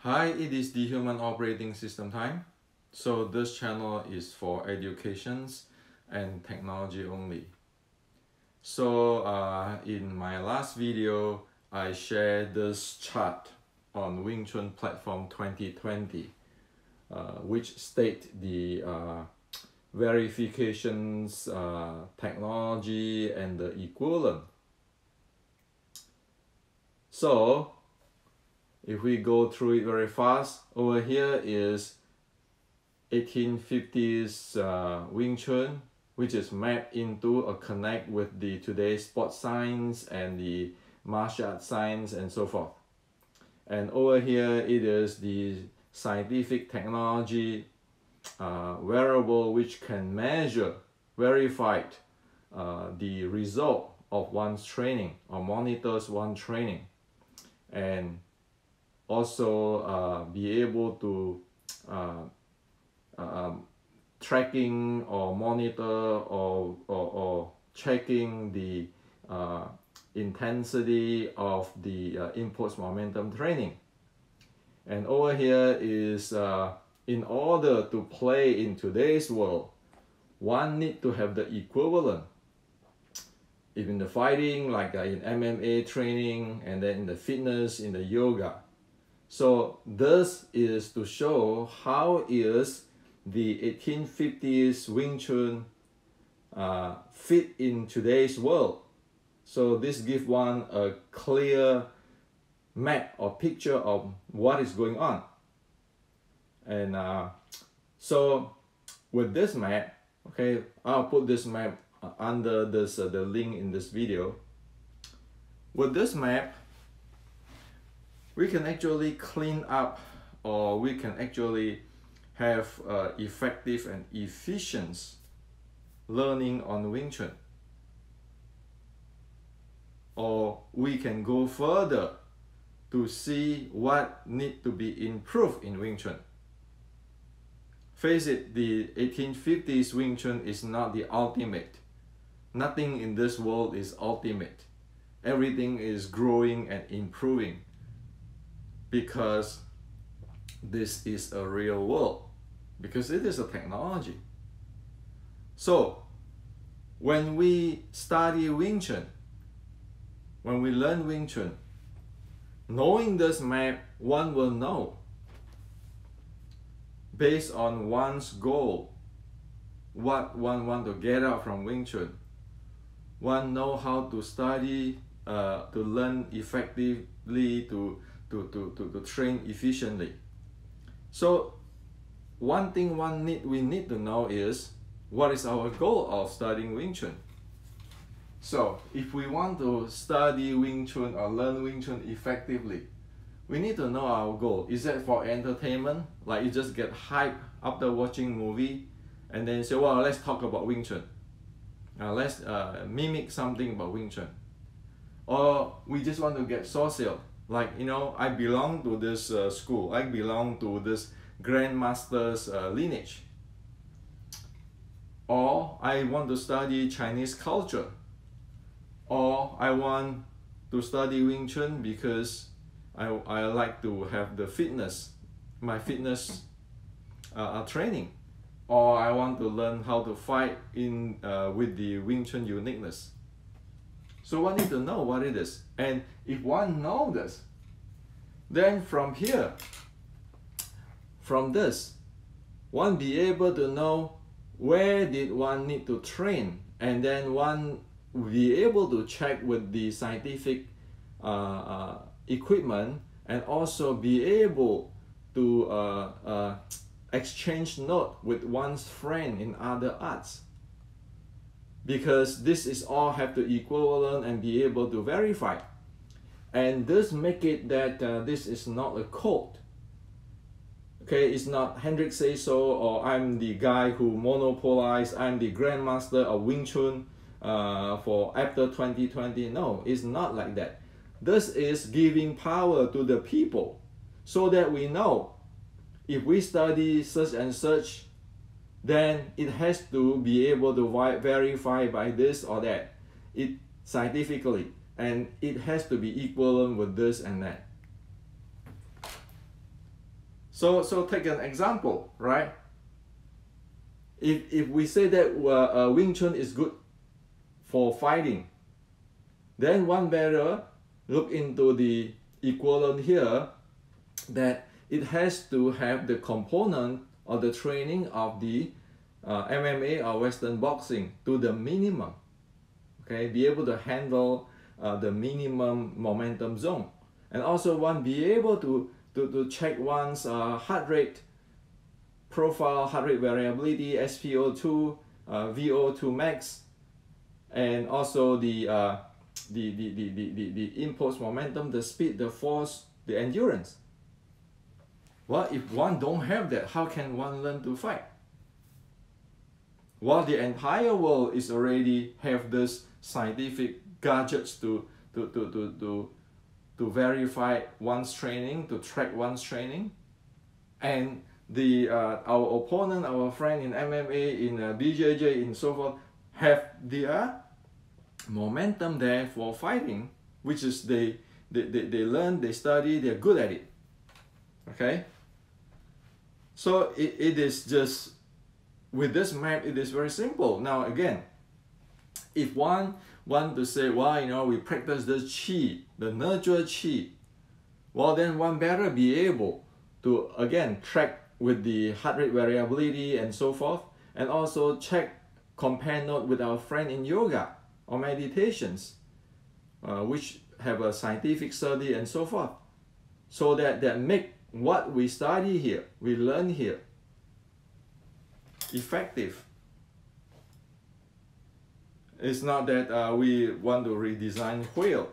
Hi, it is the Human Operating System time. So this channel is for educations and technology only. So in my last video, I shared this chart on Wing Chun Platform 2020, which state the verifications, technology, and the equivalent. So if we go through it very fast, over here is 1850s Wing Chun, which is mapped into a connect with the today's sports science and the martial arts science and so forth. And over here it is the scientific technology wearable which can measure, verify the result of one's training or monitors one's training, and also be able to tracking or monitor or checking the intensity of the impulse momentum training. And over here is in order to play in today's world, one need to have the equivalent. If in the fighting, like in MMA training, and then in the fitness, in the yoga. So this is to show how is the 1850s Wing Chun fit in today's world. So this gives one a clear map or picture of what is going on. And so with this map, okay, I'll put this map under this the link in this video. With this map, we can actually clean up, or we can actually have effective and efficient learning on Wing Chun. Or we can go further to see what need to be improved in Wing Chun. Face it, the 1850s Wing Chun is not the ultimate. Nothing in this world is ultimate. Everything is growing and improving, because this is a real world, because it is a technology. So when we study Wing Chun, when we learn Wing Chun, knowing this map, one will know, based on one's goal, what one want to get out from Wing Chun. One know how to study, to learn effectively, to train efficiently. So one thing we need to know is, what is our goal of studying Wing Chun? So if we want to study Wing Chun or learn Wing Chun effectively, we need to know our goal. Is that for entertainment? Like you just get hyped after watching movie and then say, well, let's talk about Wing Chun. Let's mimic something about Wing Chun. Or we just want to get social. Like, you know, I belong to this school. I belong to this grandmaster's lineage. Or I want to study Chinese culture. Or I want to study Wing Chun because I like to have the fitness, my fitness training. Or I want to learn how to fight in with the Wing Chun uniqueness. So one need to know what it is. And if one knows this, then from here, from this, one be able to know where did one need to train, and then one will be able to check with the scientific equipment, and also be able to exchange note with one's friend in other arts, because this is all have to equivalent and be able to verify. And this make it that this is not a code. Okay, it's not Hendrik say so, or I'm the guy who monopolized, I'm the grandmaster of Wing Chun for after 2020. No, it's not like that. This is giving power to the people, so that we know if we study such and such, then it has to be able to verify by this or that, it scientifically, and it has to be equivalent with this and that. So take an example, right? If we say that Wing Chun is good for fighting, then one better look into the equivalent here, that it has to have the component or the training of the MMA or Western boxing to the minimum. Okay, be able to handle the minimum momentum zone, and also one be able to check one's heart rate profile, heart rate variability, SpO2, VO2 max, and also the impulse momentum, the speed, the force, the endurance. Well, if one don't have that, how can one learn to fight? Well, the entire world is already have this scientific gadgets to verify one's training, to track one's training, and our opponent, our friend in MMA, in BJJ, and so forth, have their momentum there for fighting, which is they learn, they study, they're good at it. Okay, so it is just, with this map, it is very simple. Now again, if one want to say, well, you know, we practice the chi, the nurture chi, well, then one better be able to again track with the heart rate variability and so forth, and also check, compare note with our friend in yoga or meditations, which have a scientific study and so forth, so that make what we study here, we learn here, effective. It's not that we want to redesign wheel.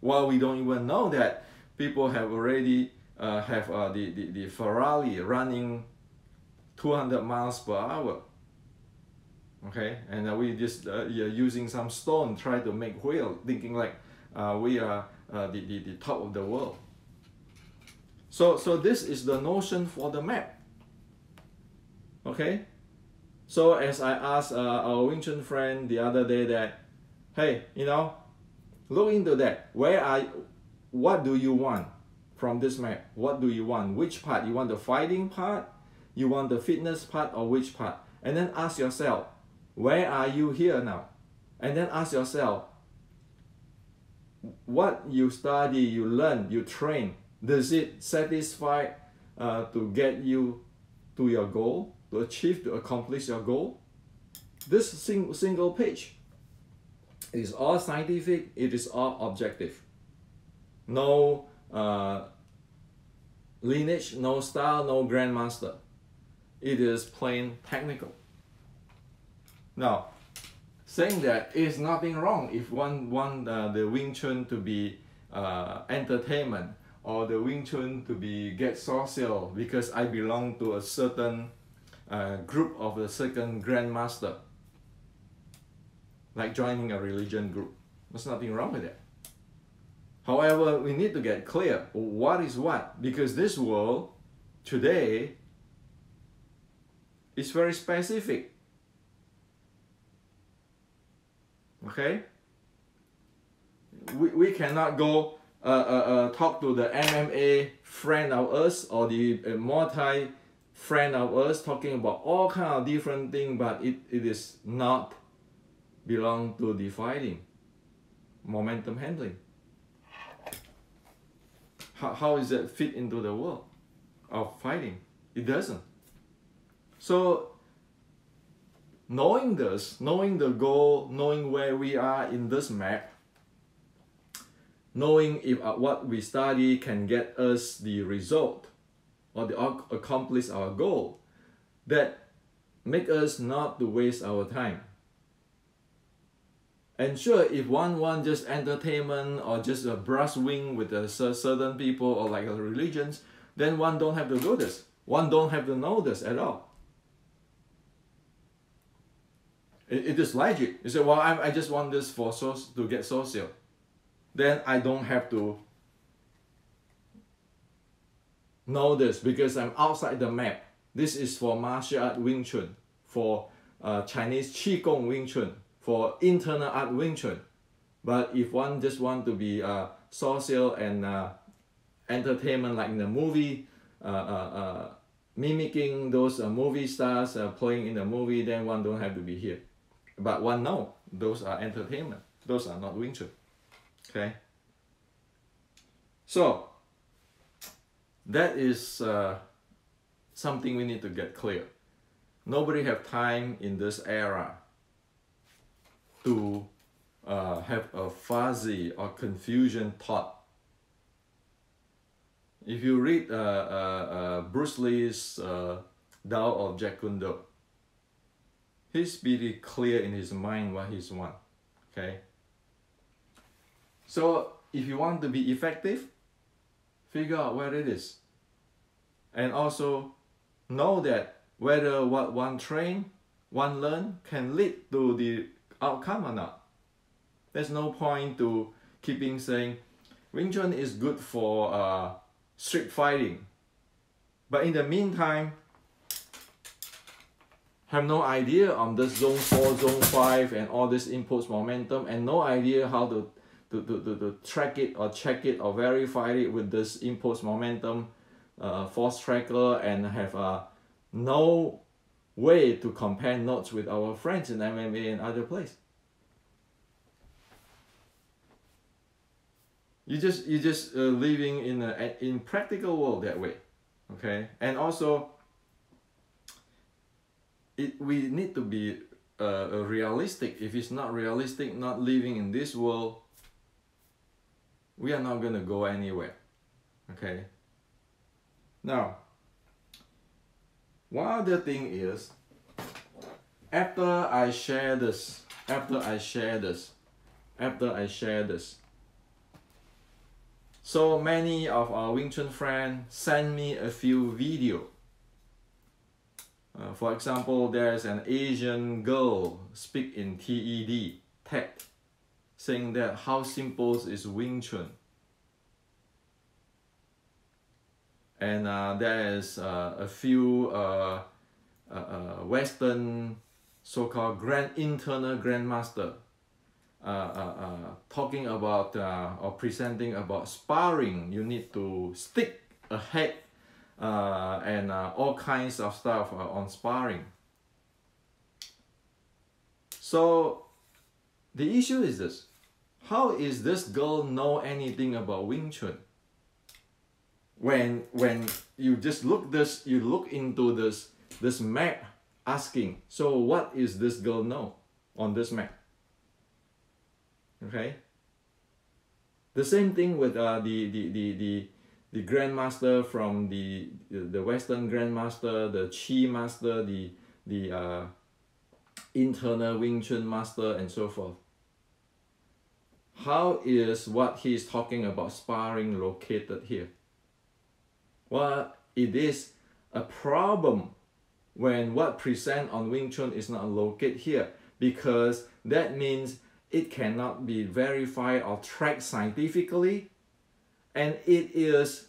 Well, we don't even know that people have already have the Ferrari running 200 miles per hour. Okay, and we just using some stone try to make wheel, thinking like we are the top of the world. So this is the notion for the map. Okay, so as I asked our Wing Chun friend the other day that, hey, you know, look into that. What do you want from this map? What do you want? Which part? You want the fighting part? You want the fitness part, or which part? And then ask yourself, where are you here now? And then ask yourself, what you study, you learn, you train, does it satisfy to get you to your goal, to achieve, to accomplish your goal? This single page is all scientific, it is all objective. No lineage, no style, no grandmaster. It is plain technical. Now, saying that is nothing wrong if one want the Wing Chun to be entertainment, or the Wing Chun to be get social because I belong to a certain group of a certain grandmaster, like joining a religion group. There's nothing wrong with that. However, we need to get clear what is what, because this world today is very specific. Okay, we cannot go talk to the MMA friend of us, or the multi friend of us, talking about all kind of different things, but it is not belong to the fighting, momentum handling. How is that fit into the world of fighting? It doesn't. So knowing this, knowing the goal, knowing where we are in this map, knowing if what we study can get us the result or accomplish our goal, that make us not to waste our time. And sure, if one want just entertainment or just a brush wing with certain people or like religions, then one don't have to do this. One don't have to know this at all. It is logic. You say, well, I just want this for to get social. Then I don't have to know this because I'm outside the map. This is for martial art Wing Chun, for Chinese Qigong Wing Chun, for internal art Wing Chun. But if one just want to be social and entertainment like in the movie, mimicking those movie stars playing in the movie, then one don't have to be here. But one know those are entertainment. Those are not Wing Chun. Okay. So that is something we need to get clear. Nobody have time in this era to have a fuzzy or confusion thought. If you read Bruce Lee's Tao of Jeet Kune Do, he's pretty clear in his mind what he's want. Okay. So if you want to be effective, figure out where it is, and also know that whether what one train, one learn can lead to the outcome or not. There's no point to keeping saying Wing Chun is good for street fighting, but in the meantime have no idea on this zone 4, zone 5 and all this impulse momentum, and no idea how to track it or check it or verify it with this impulse momentum force tracker, and have no way to compare notes with our friends in MMA and other places. You just living in practical world that way, okay? And also, we need to be realistic. If it's not realistic, not living in this world, we are not gonna go anywhere, okay? Now, one other thing is, after I share this, so many of our Wing Chun friends send me a few videos. For example, there's an Asian girl speak in TED, saying that how simple is Wing Chun. And there is a few Western so-called internal grandmaster talking about or presenting about sparring. You need to stick ahead and all kinds of stuff on sparring. So the issue is this: how is this girl know anything about Wing Chun? When you just look into this map, asking, so what is this girl know on this map? Okay. The same thing with the grandmaster from the Western grandmaster, the Chi master, the internal Wing Chun master, and so forth. How is what he's talking about sparring located here? Well, it is a problem when what present on Wing Chun is not located here, because that means it cannot be verified or tracked scientifically, and it is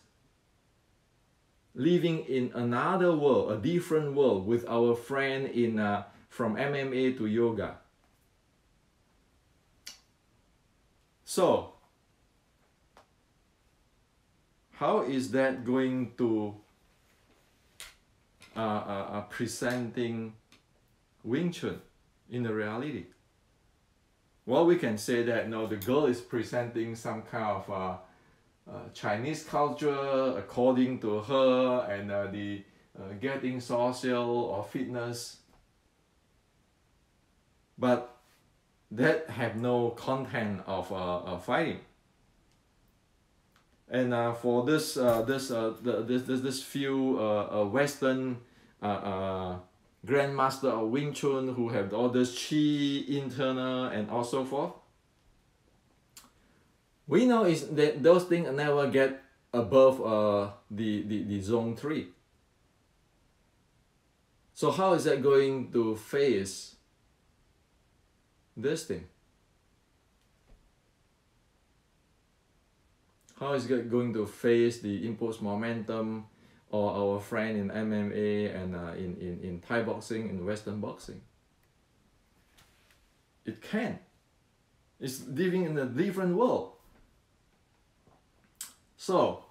living in another world, a different world, with our friend in from MMA to yoga. So how is that going to presenting Wing Chun in the reality? Well, we can say that no, the girl is presenting some kind of Chinese culture according to her, and the getting social or fitness, but that have no content of fighting. And for this few Western grandmaster of Wing Chun who have all this Chi internal and all so forth, we know is that those things never get above the zone 3. So how is that going to face this thing? How is it going to face the impulse momentum, or our friend in MMA and in Thai boxing, in Western boxing? It can. It's living in a different world. So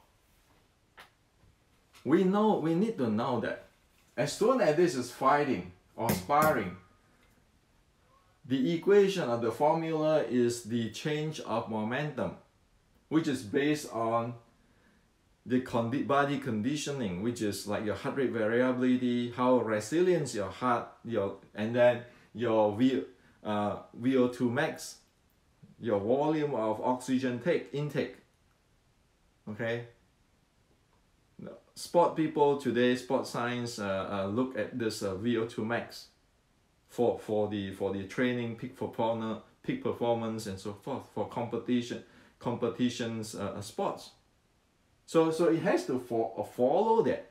We need to know that as soon as this is fighting or sparring, the equation or the formula is the change of momentum, which is based on the body conditioning, which is like your heart rate variability, how resilient your heart, and then your VO2 max, your volume of oxygen intake. Okay. Sport people today, sport science look at this VO2 max for the training, peak performance, and so forth for competitions sports. So it has to follow that.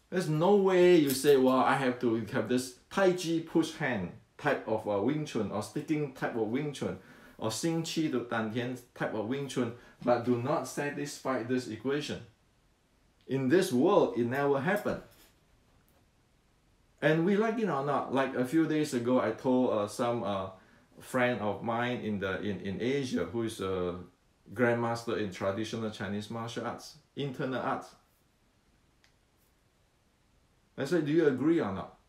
There's no way you say, well, I have to have this Tai Chi push hand type of Wing Chun, or sticking type of Wing Chun, or Xing Qi to Dan Tian type of Wing Chun, but do not satisfy this equation. In this world, it never happened. And we like it or not, like a few days ago, I told some friend of mine in Asia who is a grandmaster in traditional Chinese martial arts, internal arts. I said, do you agree or not?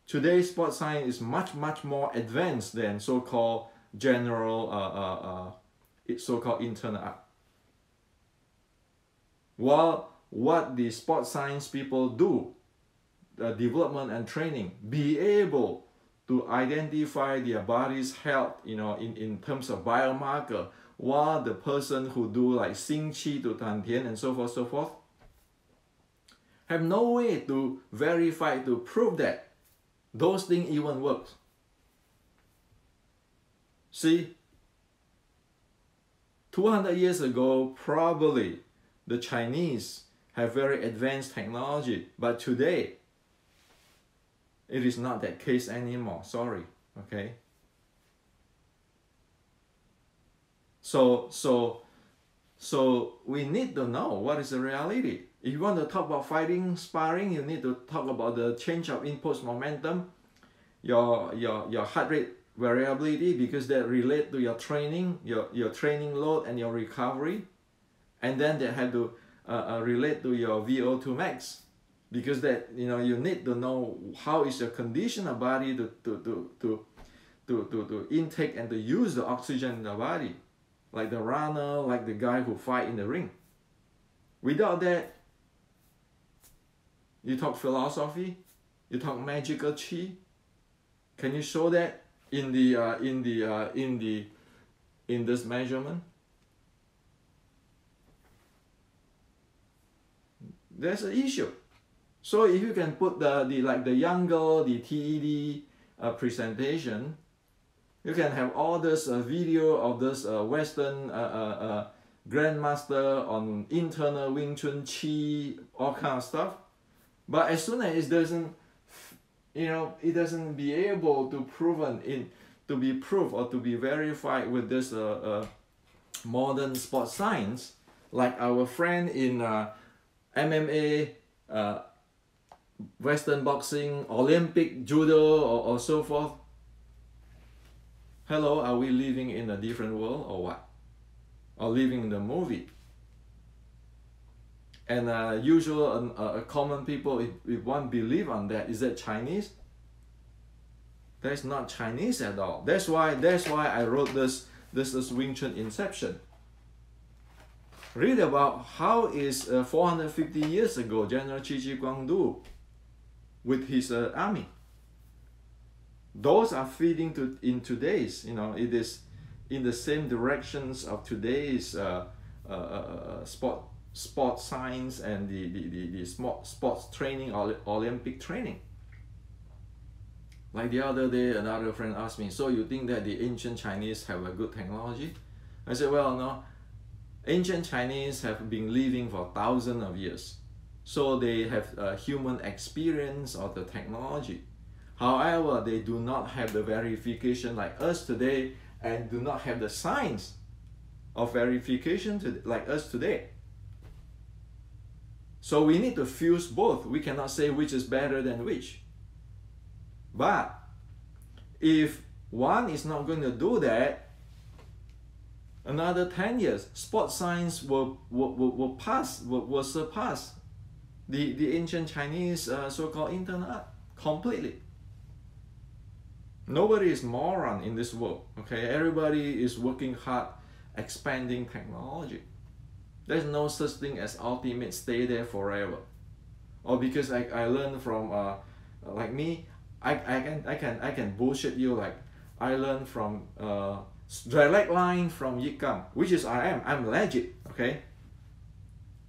Today's sports science is much more advanced than so-called general, so-called internal art. While what the sports science people do, development and training, be able to identify their body's health, in terms of biomarker, while the person who do like Xing Qi to Dan Tian and so forth, have no way to verify, to prove that those things even work. See, 200 years ago, probably the Chinese have very advanced technology, but today, it is not that case anymore, sorry, okay? So we need to know what is the reality. If you want to talk about fighting, sparring, you need to talk about the change of impulse momentum, your heart rate variability, because that relate to your training, your training load and your recovery, and then they have to relate to your VO2 max, because that you need to know how is your condition of body to intake and to use the oxygen in the body, like the runner, like the guy who fight in the ring. Without that, you talk philosophy, you talk magical chi. Can you show that in this measurement? There's an issue. So if you can put the younger, the TED presentation, you can have all this video of this Western grandmaster on internal Wing Chun Chi, all kind of stuff. But as soon as it doesn't, it doesn't be able to be proved or to be verified with this modern sports science, like our friend in MMA, Western boxing, Olympic judo, or so forth. Hello, are we living in a different world or what? Or living in the movie? And common people, if one believe on that, is that Chinese? That's not Chinese at all. That's why I wrote this Wing Chun Inception. Read about how is 450 years ago General Chi Guangdu with his army. Those are feeding in today's, it is in the same directions of today's sport science and the sports training, Olympic training. Like the other day, another friend asked me, so you think that the ancient Chinese have a good technology? I said, well, no. Ancient Chinese have been living for thousands of years. So they have human experience of the technology. However, they do not have the verification like us today, and do not have the science of verification like us today. So we need to fuse both. We cannot say which is better than which. But if one is not going to do that, another 10 years, sports science will surpass the ancient Chinese so-called internal art completely. Nobody is moron in this world, okay? Everybody is working hard, expanding technology. There's no such thing as ultimate stay there forever. Or because I learned from like me, I can bullshit you like I learned from direct line from Yikam, which is I'm legit, okay?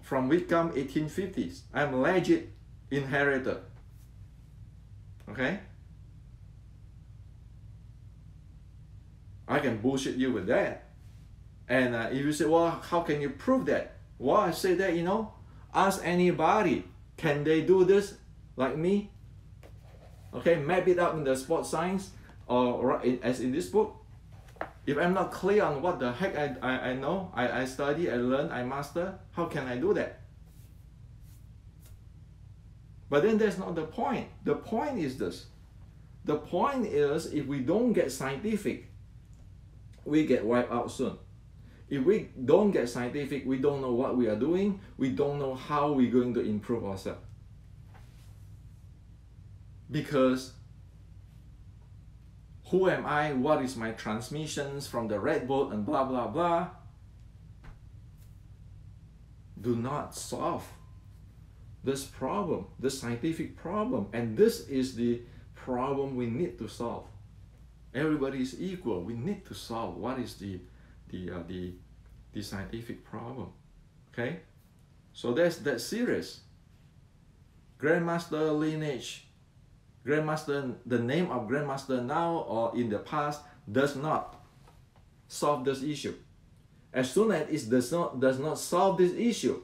From Yikam 1850s, I'm legit inheritor, okay? I can bullshit you with that. And if you say, well, how can you prove that? Well, I say that, you know, ask anybody, can they do this like me? Okay, map it up in the sports science or as in this book. If I'm not clear on what the heck I know, I study, I learn, I master, how can I do that? But then that's not the point. The point is this. The point is if we don't get scientific, we get wiped out soon. If we don't get scientific, we don't know what we are doing, we don't know how we're going to improve ourselves. Because who am I? What is my transmissions from the red boat and blah blah blah do not solve this problem, this scientific problem. And this is the problem we need to solve. Everybody is equal. We need to solve what is the scientific problem. Okay, so that's serious. Grandmaster lineage, Grandmaster, the name of Grandmaster now or in the past does not solve this issue. As soon as it does not solve this issue,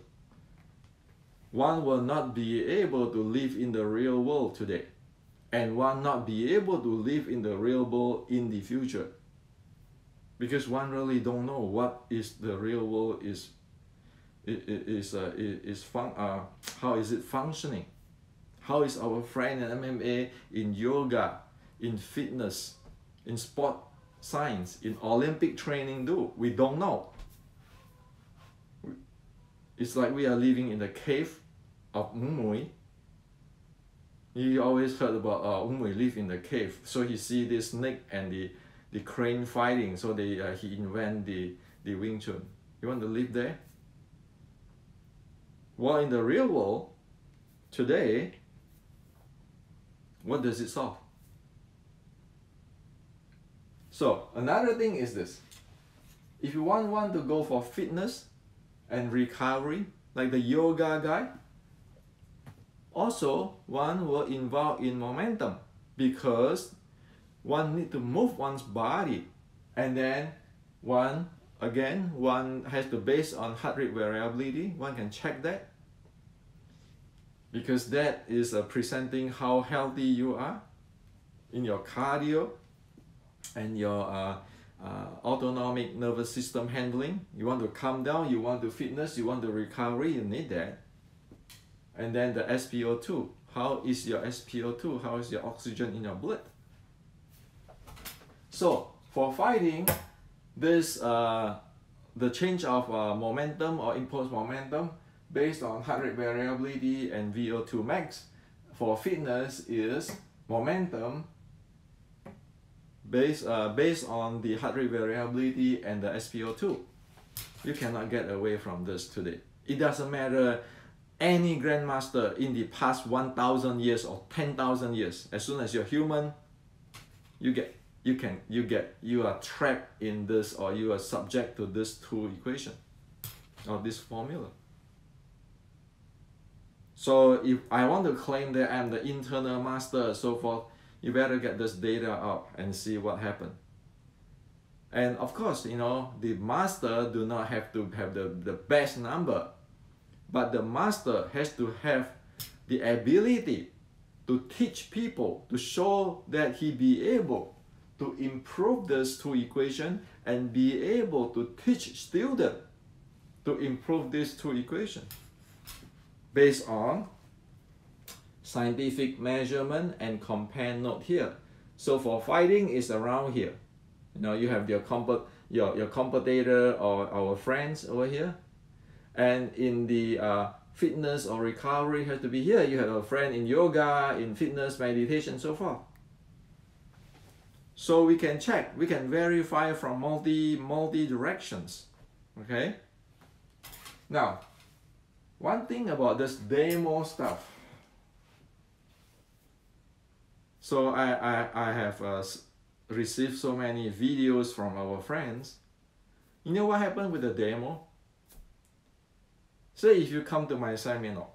one will not be able to live in the real world today. And one not be able to live in the real world in the future, because one really don't know what is the real world how is it functioning, how is our friend in MMA, in yoga, in fitness, in sport science, in Olympic training do. We don't know. It's like we are living in the cave of Mui. You always heard about Mui live in the cave. So he see this snake and the crane fighting. So he invent the Wing Chun. You want to live there? Well, in the real world today, what does it solve? So another thing is this. If you want to go for fitness and recovery, like the yoga guy, also one will involve in momentum, because one need to move one's body, and then one has to base on heart rate variability. One can check that, because that is presenting how healthy you are in your cardio and your autonomic nervous system handling. You want to calm down, you want to fitness, you want to recovery, you need that. And then the SpO2. How is your SpO2? How is your oxygen in your blood? So for fighting, this the change of momentum or impulse momentum based on heart rate variability and VO2 max. For fitness is momentum based on the heart rate variability and the SpO2. You cannot get away from this today. It doesn't matter any grandmaster in the past 1,000 years or 10,000 years. As soon as you're human, you are trapped in this, or you are subject to this two equation or this formula. So if I want to claim that I'm the internal master and so forth, you better get this data out and see what happened. And of course, you know, the master do not have to have the best number, but the master has to have the ability to teach people, to show that he be able to improve these two equations and be able to teach students to improve these two equations based on scientific measurement and compare note here. So for fighting is around here. You know, you have your competitor or our friends over here. And in the fitness or recovery has to be here. You have a friend in yoga, in fitness, meditation, so forth. So we can check, we can verify from multi directions. Okay. Now, one thing about this demo stuff. So I have received so many videos from our friends. You know what happened with the demo? Say if you come to my seminar,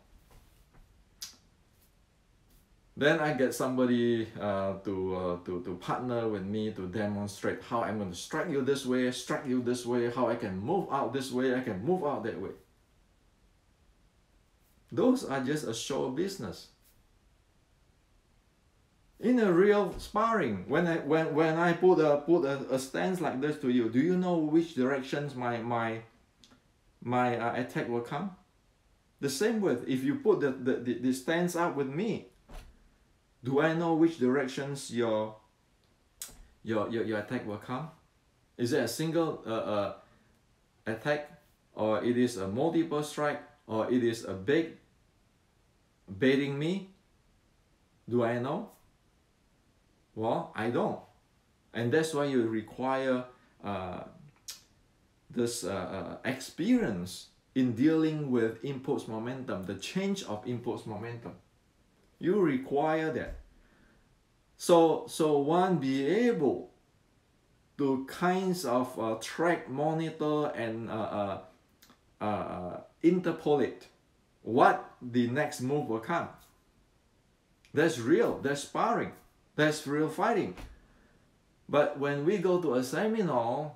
then I get somebody to partner with me to demonstrate how I'm going to strike you this way, how I can move out this way, I can move out that way. Those are just a show business. In a real sparring, when I put a stance like this to you, do you know which directions my attack will come? The same with, if you put the stance up with me, do I know which directions your attack will come? Is it a single attack, or it is a multiple strike, or it is a baiting me? Do I know? Well, I don't. And that's why you require this experience in dealing with impulse momentum, the change of impulse momentum. You require that. So one be able to kinds of track, monitor, and interpolate what the next move will come. That's real, that's sparring, that's real fighting. But when we go to a seminar,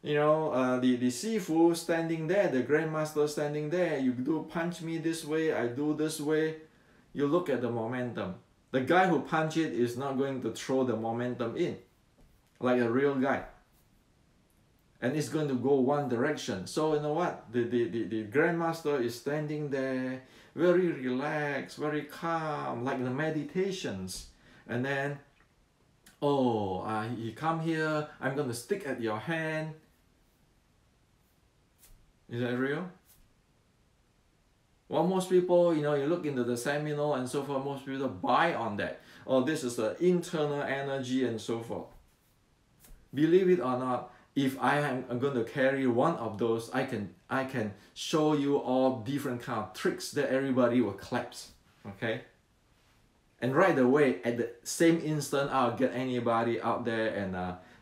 you know, the Sifu standing there, the Grandmaster standing there, you do punch me this way, I do this way, you look at the momentum. The guy who punch it is not going to throw the momentum in, like a real guy. And it's going to go one direction. So you know what? The Grandmaster is standing there, very relaxed, very calm, like the meditations. And then, he come here, I'm going to stick at your hand. Is that real? Well, most people, you know, you look into the seminar and so forth, most people buy on that. Oh, this is the internal energy and so forth. Believe it or not, if I am going to carry one of those, I can show you all different kind of tricks that everybody will collapse. Okay? And right away, at the same instant, I'll get anybody out there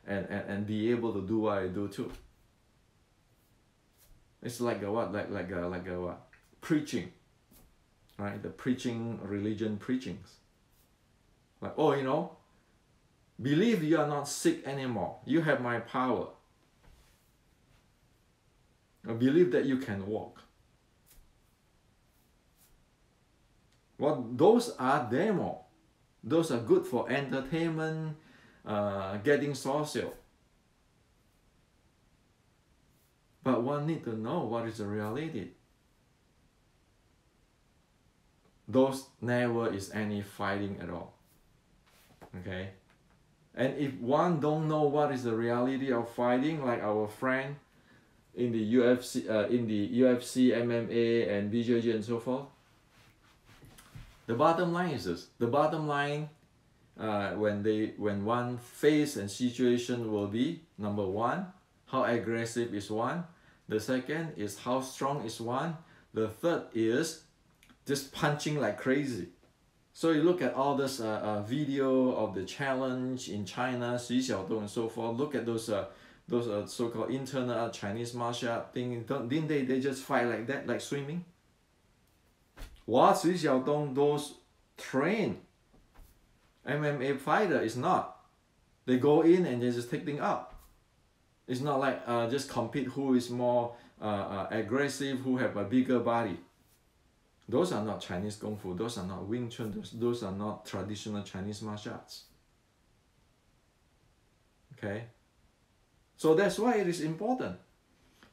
and be able to do what I do too. It's like a what? Like a what? Preaching, right? The preaching, religion preachings. Like, oh, you know, believe you are not sick anymore. You have my power. Believe that you can walk. Well, those are demo. Those are good for entertainment, getting social. But one need to know what is the reality. Those never is any fighting at all. Okay? And if one don't know what is the reality of fighting, like our friend in the UFC, MMA, and BJJ and so forth, the bottom line is this. The bottom line, when one face and situation will be, number one, how aggressive is one. The second is how strong is one. The third is just punching like crazy. So you look at all this video of the challenge in China, Xu Xiaodong and so forth. Look at those so-called internal Chinese martial art thing. Didn't they just fight like that, like swimming? What Xu Xiaodong, those trained MMA fighter is not. They go in and they just take things up. It's not like just compete who is more aggressive, who have a bigger body. Those are not Chinese Kung Fu, those are not Wing Chun, those are not traditional Chinese martial arts. Okay? So that's why it is important.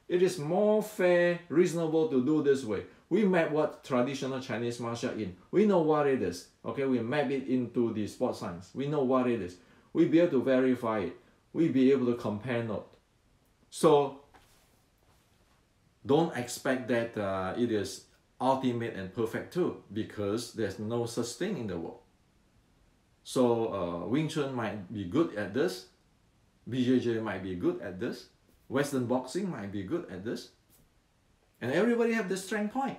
It is more fair, reasonable to do this way. We map what traditional Chinese martial art in. We know what it is. Okay, we map it into the sports science. We know what it is. We be able to verify it. We be able to compare note. So don't expect that it is ultimate and perfect too, because there's no such thing in the world. So Wing Chun might be good at this, BJJ might be good at this, Western boxing might be good at this, and everybody have the strength point.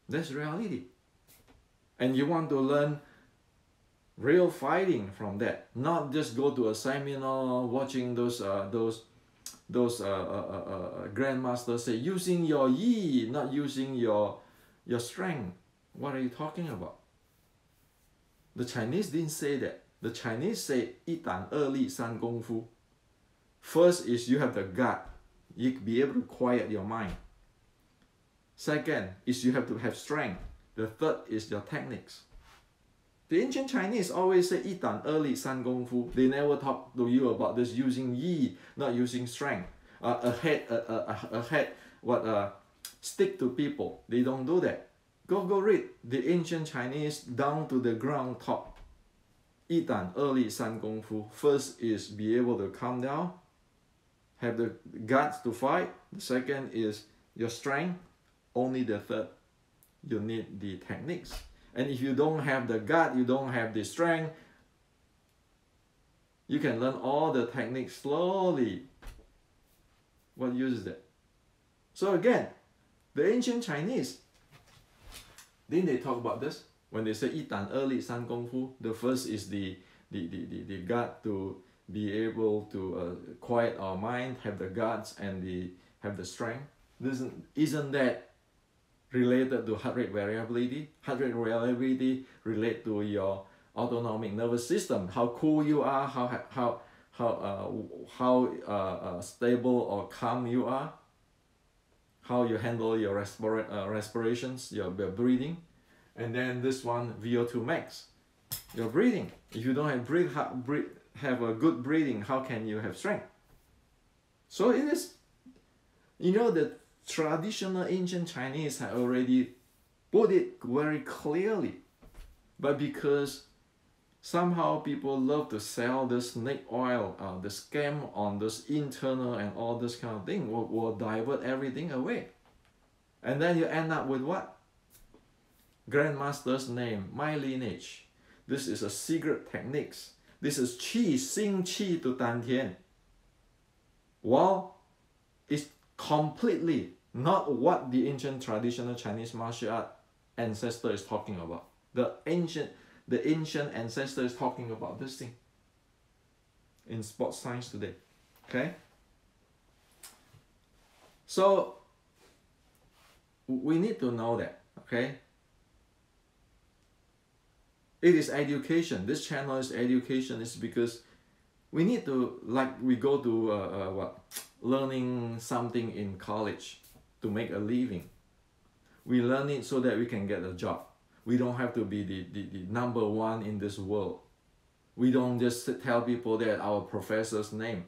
That's reality. And you want to learn real fighting from that, not just go to a seminar watching those grandmasters say using your yi, not using your strength. What are you talking about? The Chinese didn't say that. The Chinese say 一胆二力三功夫. First is you have the gut, you be able to quiet your mind. Second is you have to have strength. The third is your techniques. The ancient Chinese always say 一胆二力三功夫. They never talk to you about this using yi, not using strength. Stick to people. They don't do that. Go read the ancient Chinese down to the ground top. 一胆二力三功夫. First is be able to calm down, have the guts to fight. The second is your strength. Only the third, you need the techniques. And if you don't have the gut, you don't have the strength, you can learn all the techniques slowly. What use is that? So again, the ancient Chinese, didn't they talk about this? When they say 一胆二力三功夫, the first is the gut to be able to quiet our mind, have the guts and have the strength. Isn't that related to heart rate variability? Heart rate variability relate to your autonomic nervous system, how cool you are, how stable or calm you are, how you handle your respirations, your breathing. And then this one, VO2 max, your breathing. If you don't have a good breathing, how can you have strength? So it is, the traditional ancient Chinese had already put it very clearly. But because somehow people love to sell this snake oil, the scam on this internal and all this kind of thing will divert everything away. And then you end up with what? Grandmaster's name, my lineage. This is a secret techniques. This is qi, xing qi to dantian. Well, it's completely not what the ancient traditional Chinese martial art ancestor is talking about. The ancient ancestor is talking about this thing in sports science today. Okay? So we need to know that, okay? It is education. This channel is education. It's because we need to, like we go to learning something in college to make a living. We learn it so that we can get a job. We don't have to be the number one in this world. We don't just tell people that our professor's name.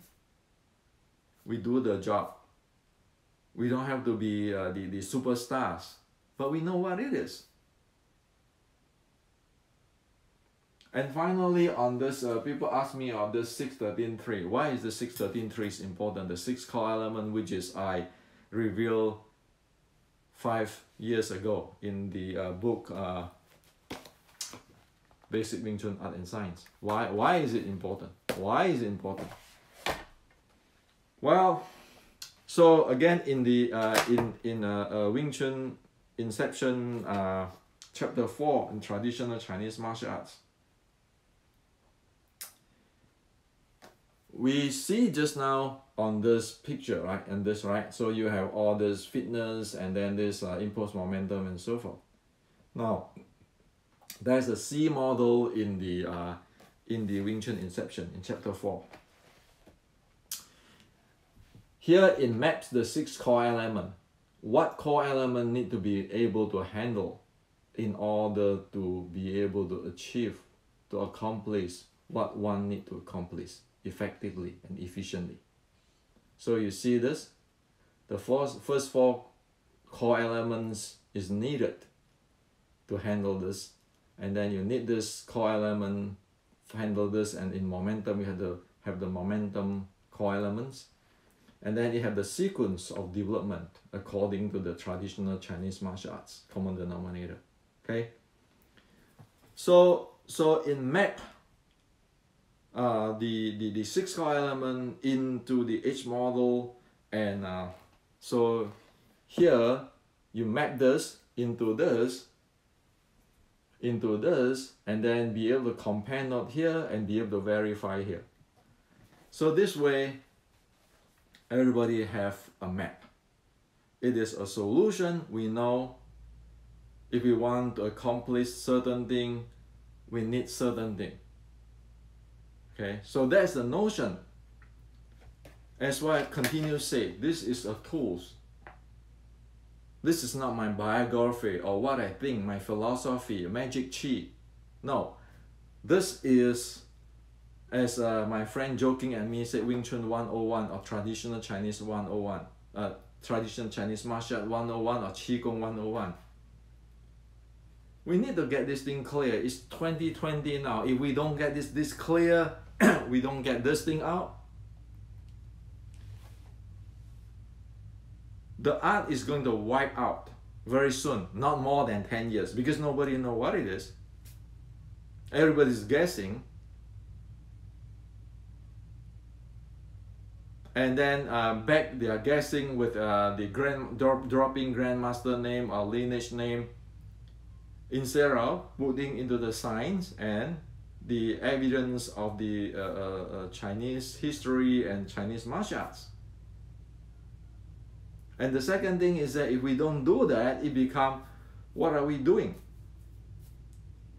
We do the job. We don't have to be the superstars, but we know what it is. And finally, on this, people ask me on this 6-13-3. Why is the 6-13-3 important? The 6 core element, which is I revealed 5 years ago in the book Basic Wing Chun Art and Science. Why is it important? Why is it important? Well, so again in the Wing Chun Inception chapter 4 in traditional Chinese martial arts, we see just now on this picture, right, and this, right, so you have all this fitness and then this impulse momentum and so forth. Now, there's a C model in the Wing Chun Inception in chapter 4. Here it maps the 6 core elements. What core element need to be able to handle in order to be able to achieve, to accomplish what one need to accomplish effectively and efficiently. So you see this, the first 4 core elements is needed to handle this, and then you need this core element to handle this, and in momentum you have to have the momentum core elements, And then you have the sequence of development according to the traditional Chinese martial arts, common denominator. Okay. So in map, the 6 core element into the H model, and so here you map this into this, and then be able to compare note here and be able to verify here. So this way, everybody have a map. It is a solution. We know if we want to accomplish certain thing, we need certain thing. Okay, so that's the notion. That's why I continue to say, this is a tools. This is not my biography or what I think, my philosophy, magic chi. No, this is, as my friend joking at me said, Wing Chun 101 or traditional Chinese 101, traditional Chinese martial art 101 or Qi Gong 101. We need to get this thing clear. It's 2020 now. If we don't get this clear, we don't get this thing out, the art is going to wipe out very soon, not more than 10 years, because nobody knows what it is. Everybody's guessing. And then back they are guessing with the dropping grandmaster name or lineage name instead of putting into the science and the evidence of the Chinese history and Chinese martial arts. And the second thing is that if we don't do that, it becomes, what are we doing?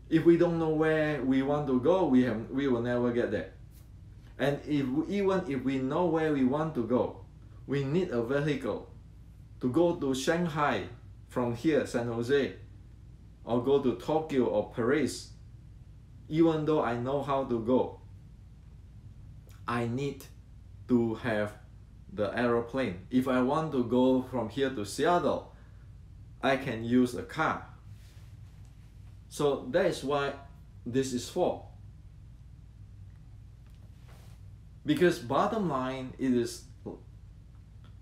If we don't know where we want to go, we will never get there. And even if we know where we want to go, we need a vehicle to go to Shanghai from here, San Jose, or go to Tokyo or Paris. Even though I know how to go, I need to have the aeroplane. If I want to go from here to Seattle, I can use a car. So that is what this is for. Because bottom line, it is,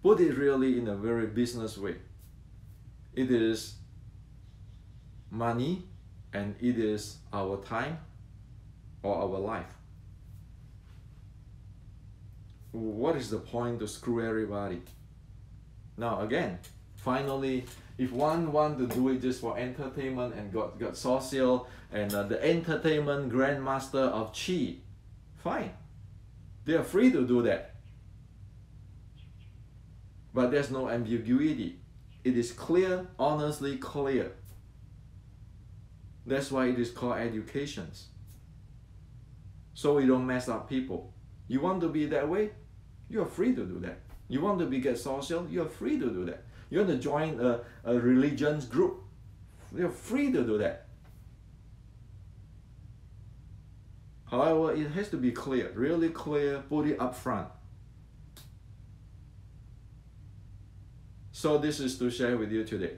put it really in a very business way, it is money and it is our time or our life. What is the point to screw everybody? Now again, finally, if one want to do it just for entertainment and got social and the entertainment grandmaster of Qi, fine. They are free to do that. But there's no ambiguity. It is clear, honestly clear. That's why it is called educations. So we don't mess up people. You want to be that way? You are free to do that. You want to get social? You are free to do that. You want to join a religions group? You are free to do that. However, it has to be clear, really clear, put it up front. So this is to share with you today.